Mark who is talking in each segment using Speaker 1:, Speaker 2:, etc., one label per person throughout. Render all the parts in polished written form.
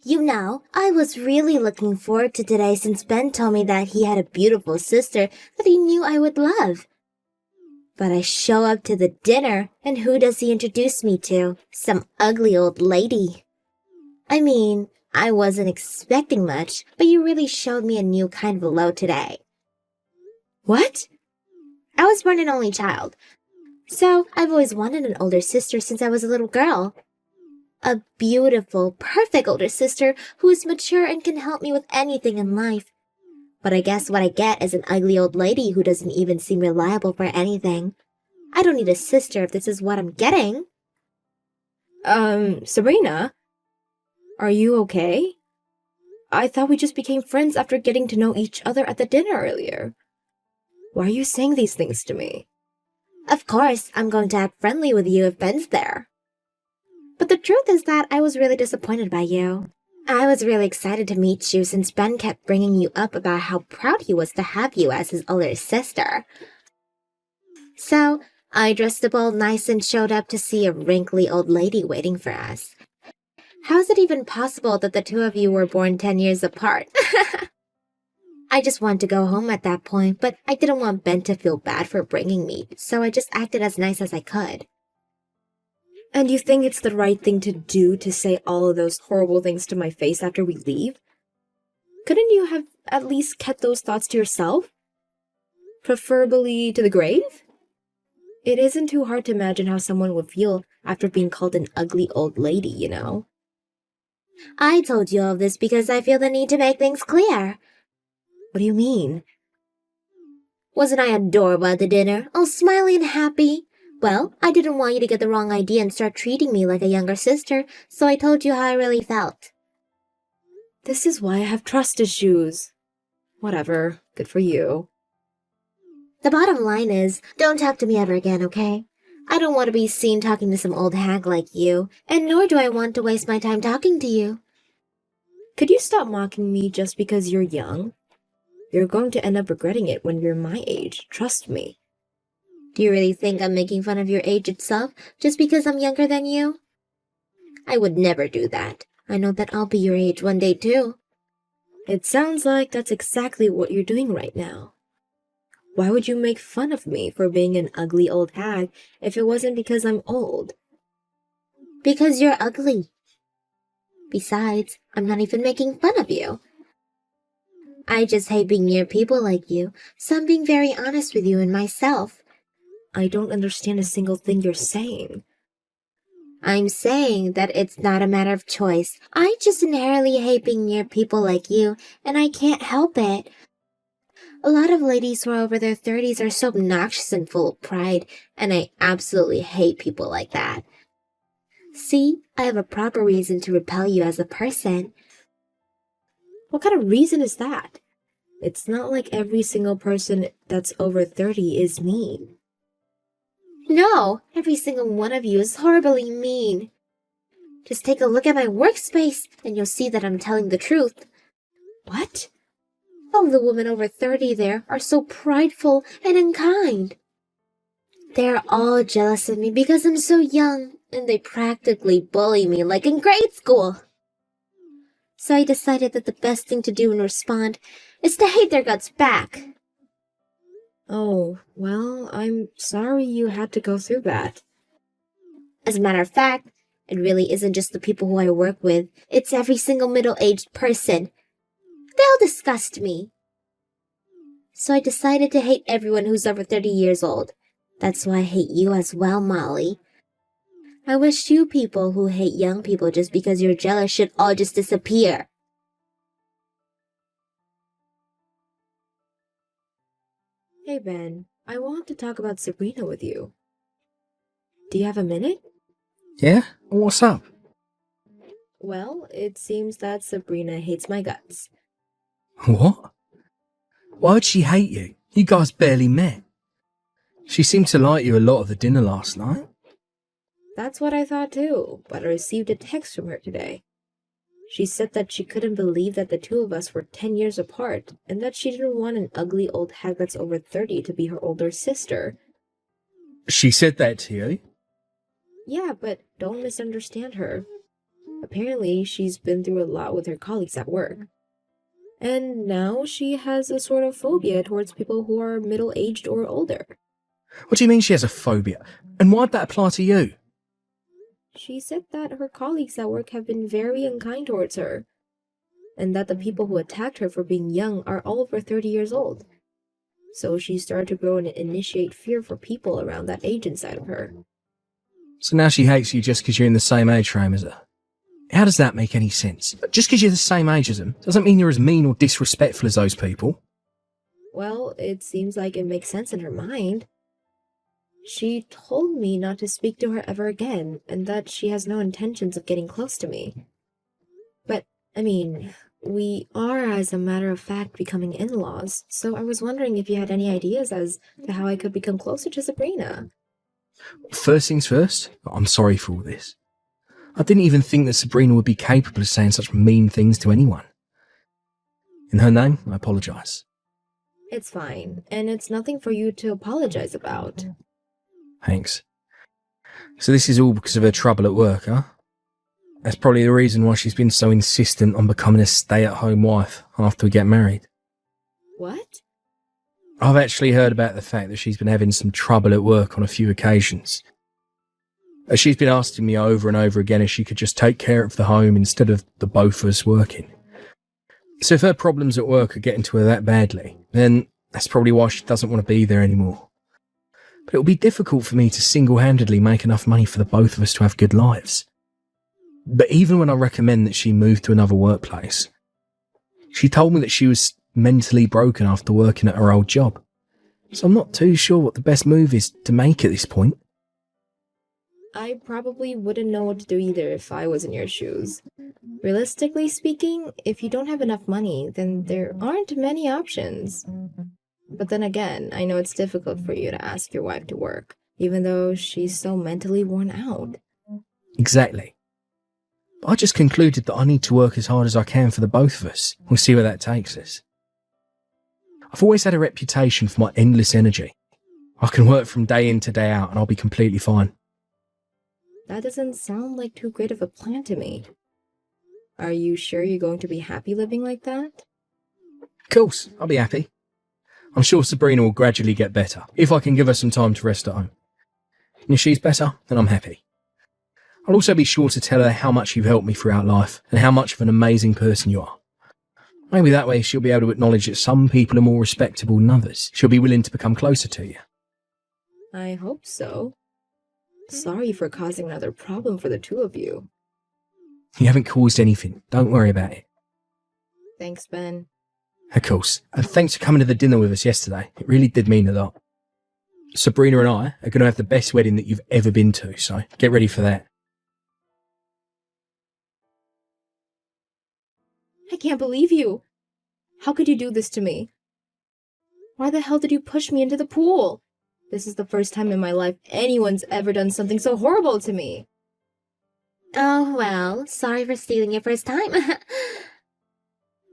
Speaker 1: I was really looking forward to today since Ben told me that he had a beautiful sister that he knew I would love. But I show up to the dinner, and who does he introduce me to? Some ugly old lady. I mean, I wasn't expecting much, but you really showed me a new kind of love today. What? I was born an only child, so I've always wanted an older sister since I was a little girl. A beautiful, perfect older sister who is mature and can help me with anything in life. But I guess what I get is an ugly old lady who doesn't even seem reliable for anything. I don't need a sister if this is what I'm getting.
Speaker 2: Sabrina? Are you okay? I thought we just became friends after getting to know each other at the dinner earlier. Why are you saying these things to me?
Speaker 1: Of course, I'm going to act friendly with you if Ben's there. But the truth is that I was really disappointed by you. I was really excited to meet you since Ben kept bringing you up about how proud he was to have you as his older sister. So, I dressed up all nice and showed up to see a wrinkly old lady waiting for us. How is it even possible that the two of you were born 10 years apart? I just wanted to go home at that point, but I didn't want Ben to feel bad for bringing me, so I just acted as nice as I could.
Speaker 2: And you think it's the right thing to do to say all of those horrible things to my face after we leave? Couldn't you have at least kept those thoughts to yourself? Preferably to the grave? It isn't too hard to imagine how someone would feel after being called an ugly old lady, you know?
Speaker 1: I told you all of this because I feel the need to make things clear.
Speaker 2: What do you mean?
Speaker 1: Wasn't I adorable at the dinner, all smiley and happy? Well, I didn't want you to get the wrong idea and start treating me like a younger sister, so I told you how I really felt.
Speaker 2: This is why I have trust issues. Whatever, good for you.
Speaker 1: The bottom line is, don't talk to me ever again, okay? I don't want to be seen talking to some old hag like you, and nor do I want to waste my time talking to you.
Speaker 2: Could you stop mocking me just because you're young? You're going to end up regretting it when you're my age, trust me.
Speaker 1: Do you really think I'm making fun of your age itself just because I'm younger than you? I would never do that. I know that I'll be your age one day too.
Speaker 2: It sounds like that's exactly what you're doing right now. Why would you make fun of me for being an ugly old hag if it wasn't because I'm old?
Speaker 1: Because you're ugly. Besides, I'm not even making fun of you. I just hate being near people like you, so I'm being very honest with you and myself.
Speaker 2: I don't understand a single thing you're saying.
Speaker 1: I'm saying that it's not a matter of choice. I just inherently hate being near people like you, and I can't help it. A lot of ladies who are over their 30s are so obnoxious and full of pride, and I absolutely hate people like that. See, I have a proper reason to repel you as a person.
Speaker 2: What kind of reason is that? It's not like every single person that's over 30 is mean.
Speaker 1: No, every single one of you is horribly mean. Just take a look at my workspace, and you'll see that I'm telling the truth.
Speaker 2: What?
Speaker 1: All the women over 30 there are so prideful and unkind. They're all jealous of me because I'm so young, and they practically bully me like in grade school. So I decided that the best thing to do in response is to hate their guts back.
Speaker 2: Oh, well, I'm sorry you had to go through that.
Speaker 1: As a matter of fact, it really isn't just the people who I work with, it's every single middle-aged person. They all disgust me. So I decided to hate everyone who's over 30 years old. That's why I hate you as well, Molly. I wish you people who hate young people just because you're jealous should all just disappear.
Speaker 2: Hey Ben, I want to talk about Sabrina with you. Do you have a minute?
Speaker 3: Yeah? What's up?
Speaker 2: Well, it seems that Sabrina hates my guts.
Speaker 3: What? Why'd she hate you? You guys barely met. She seemed to like you a lot at the dinner last night.
Speaker 2: That's what I thought too, but I received a text from her today. She said that she couldn't believe that the two of us were 10 years apart, and that she didn't want an ugly old hag that's over 30 to be her older sister.
Speaker 3: She said that to you?
Speaker 2: Yeah, but don't misunderstand her. Apparently, she's been through a lot with her colleagues at work. And now she has a sort of phobia towards people who are middle-aged or older.
Speaker 3: What do you mean she has a phobia? And why'd that apply to you?
Speaker 2: She said that her colleagues at work have been very unkind towards her, and that the people who attacked her for being young are all over 30 years old. So she started to grow and initiate fear for people around that age inside of her.
Speaker 3: So now she hates you just because you're in the same age frame as her. How does that make any sense? Just because you're the same age as them doesn't mean you're as mean or disrespectful as those people.
Speaker 2: Well, it seems like it makes sense in her mind. She told me not to speak to her ever again, and that she has no intentions of getting close to me. But, I mean, we are, as a matter of fact, becoming in-laws, so I was wondering if you had any ideas as to how I could become closer to Sabrina.
Speaker 3: First things first, I'm sorry for all this. I didn't even think that Sabrina would be capable of saying such mean things to anyone. In her name, I apologise.
Speaker 2: It's fine, and it's nothing for you to apologize about.
Speaker 3: Thanks. So this is all because of her trouble at work, huh? That's probably the reason why she's been so insistent on becoming a stay-at-home wife after we get married.
Speaker 2: What?
Speaker 3: I've actually heard about the fact that she's been having some trouble at work on a few occasions. She's been asking me over and over again if she could just take care of the home instead of the both of us working. So if her problems at work are getting to her that badly, then that's probably why she doesn't want to be there anymore. But it'll be difficult for me to single-handedly make enough money for the both of us to have good lives. But even when I recommend that she move to another workplace, she told me that she was mentally broken after working at her old job. So I'm not too sure what the best move is to make at this point.
Speaker 2: I probably wouldn't know what to do either if I was in your shoes. Realistically speaking, if you don't have enough money, then there aren't many options. But then again, I know it's difficult for you to ask your wife to work, even though she's so mentally worn out.
Speaker 3: Exactly. But I just concluded that I need to work as hard as I can for the both of us. We'll see where that takes us. I've always had a reputation for my endless energy. I can work from day in to day out and I'll be completely fine.
Speaker 2: That doesn't sound like too great of a plan to me. Are you sure you're going to be happy living like that?
Speaker 3: Of course, I'll be happy. I'm sure Sabrina will gradually get better, if I can give her some time to rest at home. And if she's better, then I'm happy. I'll also be sure to tell her how much you've helped me throughout life, and how much of an amazing person you are. Maybe that way she'll be able to acknowledge that some people are more respectable than others. She'll be willing to become closer to you.
Speaker 2: I hope so. Sorry for causing another problem for the two of you.
Speaker 3: You haven't caused anything. Don't worry about it.
Speaker 2: Thanks, Ben.
Speaker 3: Of course. And thanks for coming to the dinner with us yesterday. It really did mean a lot. Sabrina and I are going to have the best wedding that you've ever been to, so get ready for that.
Speaker 2: I can't believe you. How could you do this to me? Why the hell did you push me into the pool? This is the first time in my life anyone's ever done something so horrible to me.
Speaker 1: Oh, well, sorry for stealing your first time.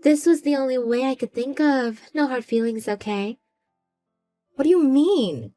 Speaker 1: This was the only way I could think of. No hard feelings, okay?
Speaker 2: What do you mean?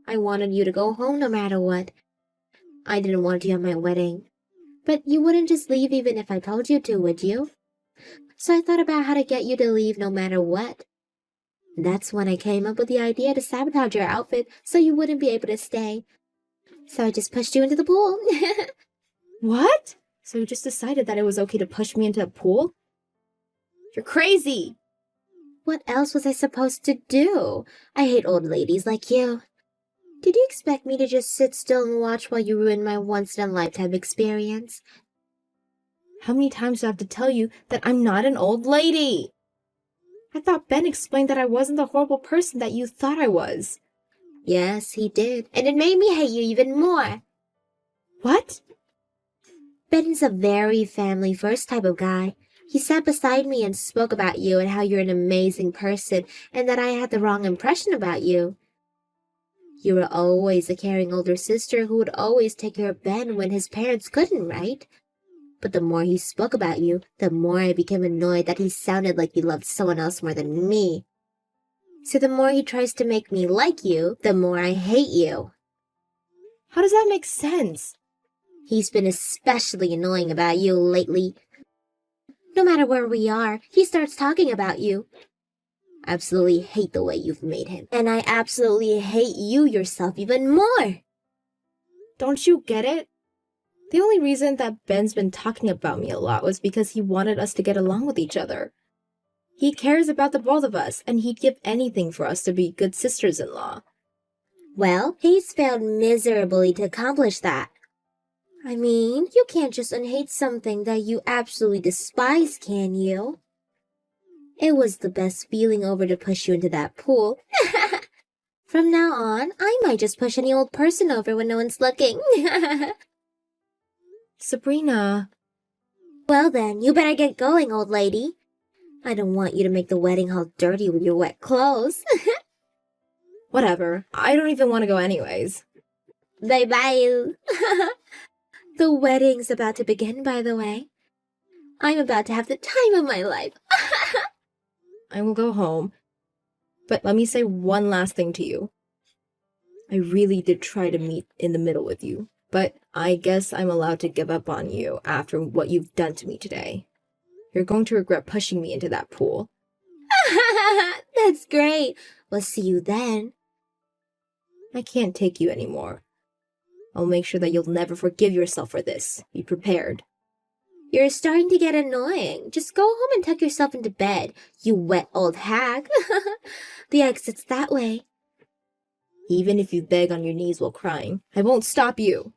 Speaker 1: I wanted you to go home no matter what. I didn't want you at my wedding. But you wouldn't just leave even if I told you to, would you? So I thought about how to get you to leave no matter what. That's when I came up with the idea to sabotage your outfit so you wouldn't be able to stay. So I just pushed you into the pool.
Speaker 2: What? So you just decided that it was okay to push me into a pool? You're crazy!
Speaker 1: What else was I supposed to do? I hate old ladies like you. Did you expect me to just sit still and watch while you ruin my once-in-a-lifetime experience?
Speaker 2: How many times do I have to tell you that I'm not an old lady? I thought Ben explained that I wasn't the horrible person that you thought I was.
Speaker 1: Yes, he did, and it made me hate you even more.
Speaker 2: What?
Speaker 1: Ben's a very family-first type of guy. He sat beside me and spoke about you and how you're an amazing person and that I had the wrong impression about you. You were always a caring older sister who would always take care of Ben when his parents couldn't, right? But the more he spoke about you, the more I became annoyed that he sounded like he loved someone else more than me. So the more he tries to make me like you, the more I hate you.
Speaker 2: How does that make sense?
Speaker 1: He's been especially annoying about you lately. No matter where we are, he starts talking about you. Absolutely hate the way you've made him. And I absolutely hate you yourself even more.
Speaker 2: Don't you get it? The only reason that Ben's been talking about me a lot was because he wanted us to get along with each other. He cares about the both of us, and he'd give anything for us to be good sisters-in-law.
Speaker 1: Well, he's failed miserably to accomplish that. I mean, you can't just unhate something that you absolutely despise, can you? It was the best feeling over to push you into that pool. From now on, I might just push any old person over when no one's looking.
Speaker 2: Sabrina.
Speaker 1: Well then, you better get going, old lady. I don't want you to make the wedding hall dirty with your wet clothes.
Speaker 2: Whatever. I don't even want to go anyways.
Speaker 1: Bye-bye. The wedding's about to begin, by the way. I'm about to have the time of my life.
Speaker 2: I will go home. But let me say one last thing to you. I really did try to meet in the middle with you, but I guess I'm allowed to give up on you after what you've done to me today. You're going to regret pushing me into that pool.
Speaker 1: That's great. We'll see you then.
Speaker 2: I can't take you anymore. I'll make sure that you'll never forgive yourself for this. Be prepared.
Speaker 1: You're starting to get annoying. Just go home and tuck yourself into bed, you wet old hag. The exit's that way.
Speaker 2: Even if you beg on your knees while crying, I won't stop you.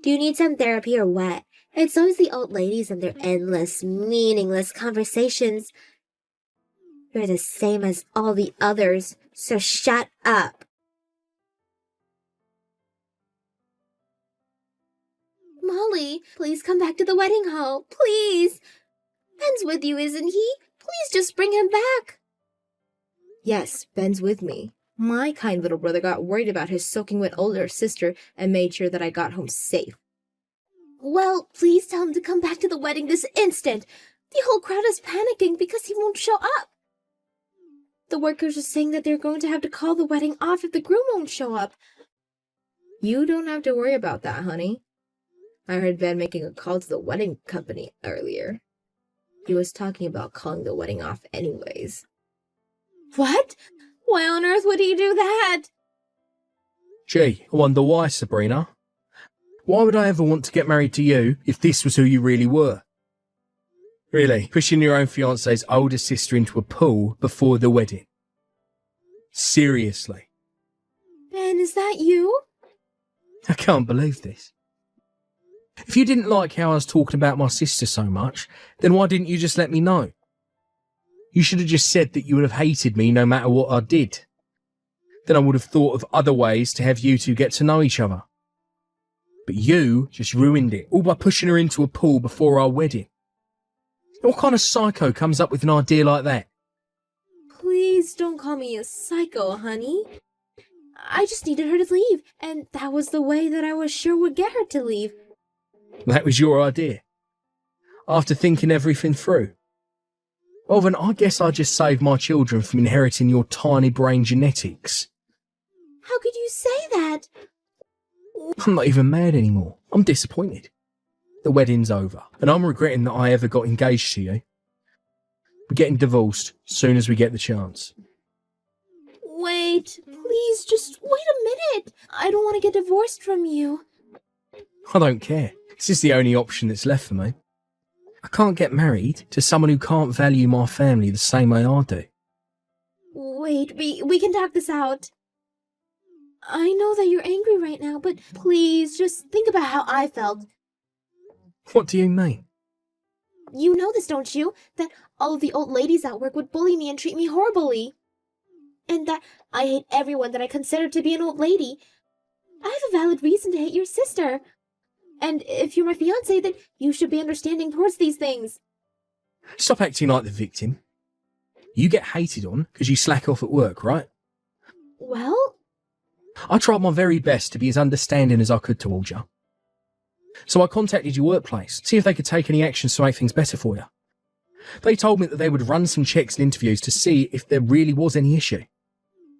Speaker 1: Do you need some therapy or what? It's always the old ladies and their endless, meaningless conversations. You're the same as all the others, so shut up. Molly, please come back to the wedding hall, please. Ben's with you, isn't he? Please just bring him back.
Speaker 2: Yes, Ben's with me. My kind little brother got worried about his soaking wet older sister and made sure that I got home safe.
Speaker 1: Well, please tell him to come back to the wedding this instant. The whole crowd is panicking because he won't show up. The workers are saying that they're going to have to call the wedding off if the groom won't show up.
Speaker 2: You don't have to worry about that, honey. I heard Ben making a call to the wedding company earlier. He was talking about calling the wedding off anyways.
Speaker 1: What? Why on earth would he do that?
Speaker 3: Gee, I wonder why, Sabrina. Why would I ever want to get married to you if this was who you really were? Really, pushing your own fiancé's older sister into a pool before the wedding. Seriously.
Speaker 1: Ben, is that you?
Speaker 3: I can't believe this. If you didn't like how I was talking about my sister so much, then why didn't you just let me know? You should have just said that you would have hated me no matter what I did. Then I would have thought of other ways to have you two get to know each other. But you just ruined it, all by pushing her into a pool before our wedding. What kind of psycho comes up with an idea like that?
Speaker 1: Please don't call me a psycho, honey. I just needed her to leave, and that was the way that I was sure would get her to leave.
Speaker 3: That was your idea? After thinking everything through? Well then, I guess I just saved my children from inheriting your tiny brain genetics.
Speaker 1: How could you say that?
Speaker 3: I'm not even mad anymore. I'm disappointed. The wedding's over, and I'm regretting that I ever got engaged to you. We're getting divorced as soon as we get the chance.
Speaker 1: Wait, please, just wait a minute. I don't want to get divorced from you.
Speaker 3: I don't care. This is the only option that's left for me. I can't get married to someone who can't value my family the same way I do.
Speaker 1: Wait, we can talk this out. I know that you're angry right now, but please, just think about how I felt.
Speaker 3: What do you mean?
Speaker 1: You know this, don't you? That all of the old ladies at work would bully me and treat me horribly. And that I hate everyone that I consider to be an old lady. I have a valid reason to hate your sister. And if you're my fiancé, then you should be understanding towards these things.
Speaker 3: Stop acting like the victim. You get hated on because you slack off at work, right?
Speaker 1: Well?
Speaker 3: I tried my very best to be as understanding as I could towards you. So I contacted your workplace, see if they could take any actions to make things better for you. They told me that they would run some checks and interviews to see if there really was any issue.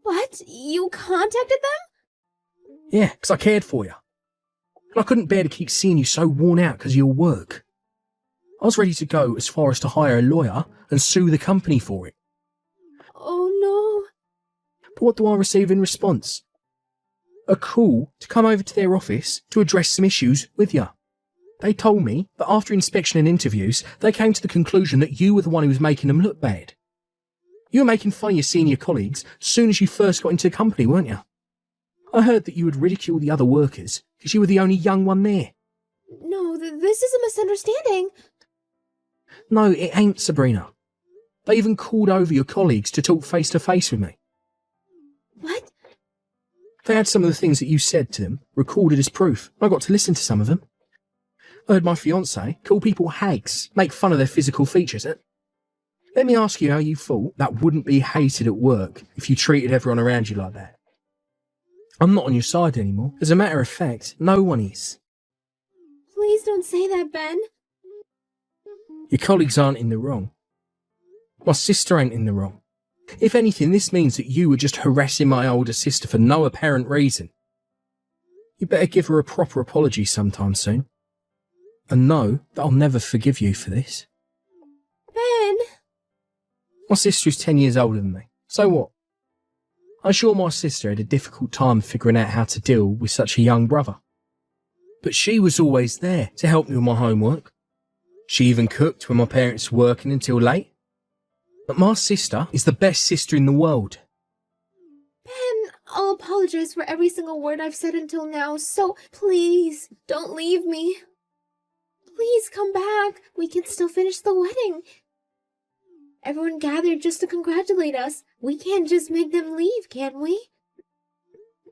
Speaker 1: What? You contacted them?
Speaker 3: Yeah, because I cared for you. I couldn't bear to keep seeing you so worn out because of your work. I was ready to go as far as to hire a lawyer and sue the company for it.
Speaker 2: Oh no.
Speaker 3: But what do I receive in response? A call to come over to their office to address some issues with you. They told me that after inspection and interviews, they came to the conclusion that you were the one who was making them look bad. You were making fun of your senior colleagues as soon as you first got into the company, weren't you? I heard that you would ridicule the other workers because you were the only young one there.
Speaker 2: No, this is a misunderstanding.
Speaker 3: No, it ain't, Sabrina. They even called over your colleagues to talk face to face with me.
Speaker 2: What?
Speaker 3: They had some of the things that you said to them recorded as proof. I got to listen to some of them. I heard my fiancé call people hags, make fun of their physical features. Let me ask you how you thought that wouldn't be hated at work if you treated everyone around you like that. I'm not on your side anymore. As a matter of fact, no one is.
Speaker 2: Please don't say that, Ben.
Speaker 3: Your colleagues aren't in the wrong. My sister ain't in the wrong. If anything, this means that you were just harassing my older sister for no apparent reason. You better give her a proper apology sometime soon. And know that I'll never forgive you for this.
Speaker 2: Ben!
Speaker 3: My sister is 10 years older than me. So what? I'm sure my sister had a difficult time figuring out how to deal with such a young brother. But she was always there to help me with my homework. She even cooked when my parents were working until late. But my sister is the best sister in the world.
Speaker 2: Ben, I'll apologize for every single word I've said until now, so please, don't leave me. Please come back. We can still finish the wedding. Everyone gathered just to congratulate us. We can't just make them leave, can we?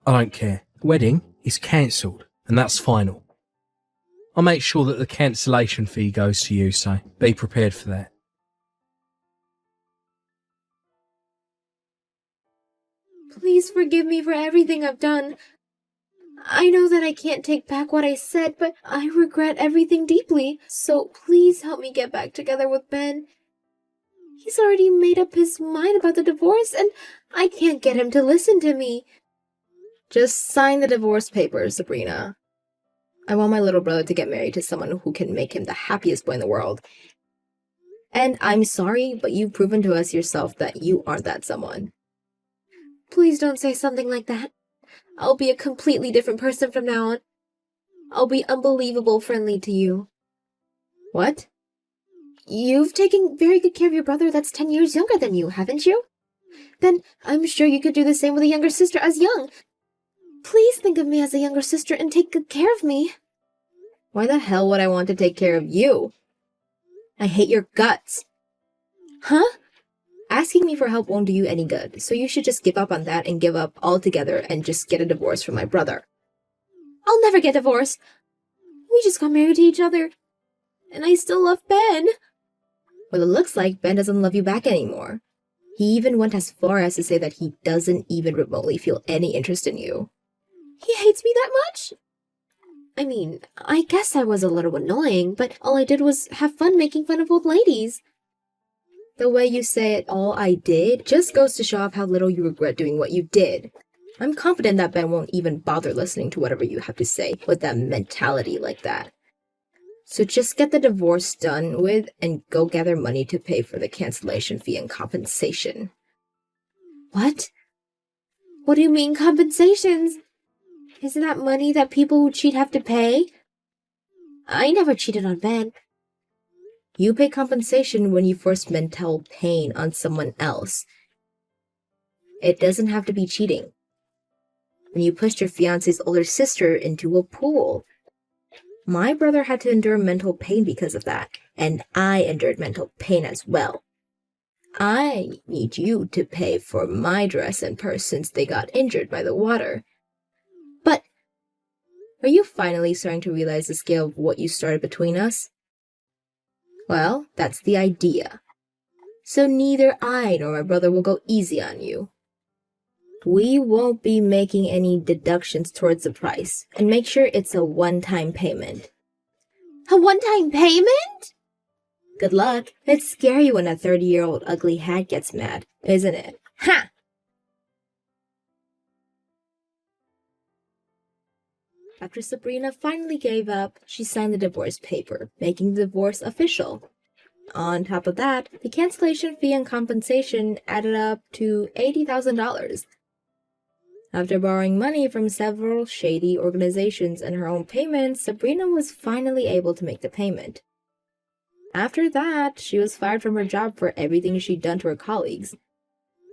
Speaker 3: I don't care. The wedding is cancelled, and that's final. I'll make sure that the cancellation fee goes to you, so be prepared for that.
Speaker 2: Please forgive me for everything I've done. I know that I can't take back what I said, but I regret everything deeply, so please help me get back together with Ben. He's already made up his mind about the divorce, and I can't get him to listen to me. Just sign the divorce papers, Sabrina. I want my little brother to get married to someone who can make him the happiest boy in the world. And I'm sorry, but you've proven to us yourself that you aren't that someone. Please don't say something like that. I'll be a completely different person from now on. I'll be unbelievable friendly to you. What? You've taken very good care of your brother that's 10 years younger than you, haven't you? Then I'm sure you could do the same with a younger sister as young. Please think of me as a younger sister and take good care of me. Why the hell would I want to take care of you? I hate your guts. Huh? Asking me for help won't do you any good, so you should just give up on that and give up altogether and just get a divorce from my brother. I'll never get divorced. We just got married to each other, and I still love Ben. Well, it looks like Ben doesn't love you back anymore. He even went as far as to say that he doesn't even remotely feel any interest in you. He hates me that much? I mean, I guess I was a little annoying, but all I did was have fun making fun of old ladies. The way you say it, all I did, just goes to show off how little you regret doing what you did. I'm confident that Ben won't even bother listening to whatever you have to say with that mentality like that. So just get the divorce done with and go gather money to pay for the cancellation fee and compensation. What? What do you mean compensations? Isn't that money that people who cheat have to pay? I never cheated on Ben. You pay compensation when you force mental pain on someone else. It doesn't have to be cheating. When you pushed your fiancé's older sister into a pool. My brother had to endure mental pain because of that, and I endured mental pain as well. I need you to pay for my dress and purse since they got injured by the water. But are you finally starting to realize the scale of what you started between us? Well, that's the idea. So neither I nor my brother will go easy on you. We won't be making any deductions towards the price, and make sure it's a one-time payment. A one-time payment? Good luck. It's scary when a 30-year-old ugly hag gets mad, isn't it? Ha! After Sabrina finally gave up, she signed the divorce paper, making the divorce official. On top of that, the cancellation fee and compensation added up to $80,000. After borrowing money from several shady organizations and her own payments, Sabrina was finally able to make the payment. After that, she was fired from her job for everything she'd done to her colleagues.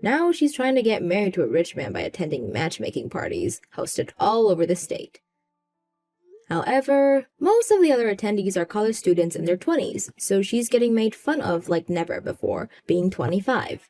Speaker 2: Now she's trying to get married to a rich man by attending matchmaking parties hosted all over the state. However, most of the other attendees are college students in their 20s, so she's getting made fun of like never before, being 25.